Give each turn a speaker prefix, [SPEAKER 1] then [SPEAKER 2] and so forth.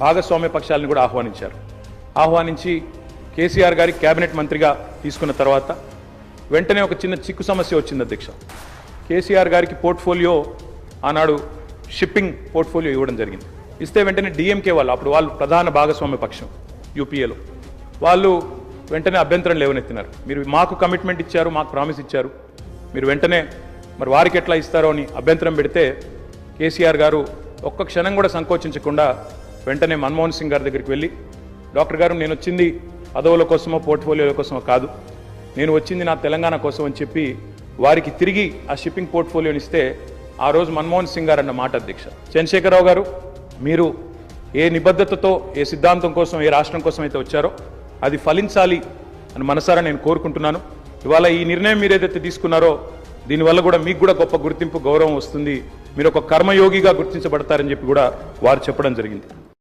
[SPEAKER 1] భాగస్వామ్య పక్షాలను కూడా ఆహ్వానించి కేసీఆర్ గారి కేబినెట్ మంత్రిగా తీసుకున్న తర్వాత వెంటనే ఒక చిన్న చిక్కు సమస్య వచ్చింది అధ్యక్ష. కేసీఆర్ గారికి పోర్ట్ఫోలియో ఆనాడు షిప్పింగ్ పోర్ట్ఫోలియో ఇవ్వడం జరిగింది. ఇస్తే వెంటనే డిఎంకే వాళ్ళు వాళ్ళు ప్రధాన భాగస్వామ్య పక్షం యూపీఏలో వాళ్ళు వెంటనే అభ్యంతరం లేవనెత్తినారు. మీరు మాకు కమిట్మెంట్ ఇచ్చారు, మాకు ప్రామిస్ ఇచ్చారు, మీరు వెంటనే మరి వారికి ఎట్లా ఇస్తారో అని అభ్యంతరం పెడితే కేసీఆర్ గారు ఒక్క క్షణం కూడా సంకోచించకుండా వెంటనే మన్మోహన్ సింగ్ గారి దగ్గరికి వెళ్ళి, డాక్టర్ గారు నేను వచ్చింది పదవుల కోసమో పోర్ట్ఫోలియోల కోసమో కాదు, నేను వచ్చింది నా తెలంగాణ కోసం అని చెప్పి వారికి తిరిగి ఆ షిప్పింగ్ పోర్ట్ఫోలియోని ఇస్తే ఆ రోజు మన్మోహన్ సింగ్ గారు అన్న మాట అధ్యక్ష, చంద్రశేఖరరావు గారు మీరు ఏ నిబద్ధతతో ఏ సిద్ధాంతం కోసం ఏ రాష్ట్రం కోసం అయితే వచ్చారో అది ఫలించాలి అని మనసారా నేను కోరుకుంటున్నాను. ఇవాళ ఈ నిర్ణయం మీరు ఏదైతే తీసుకున్నారో దీనివల్ల కూడా మీకు కూడా గొప్ప గుర్తింపు గౌరవం వస్తుంది, మీరు ఒక కర్మయోగిగా గుర్తించబడతారని చెప్పి కూడా వారు చెప్పడం జరిగింది.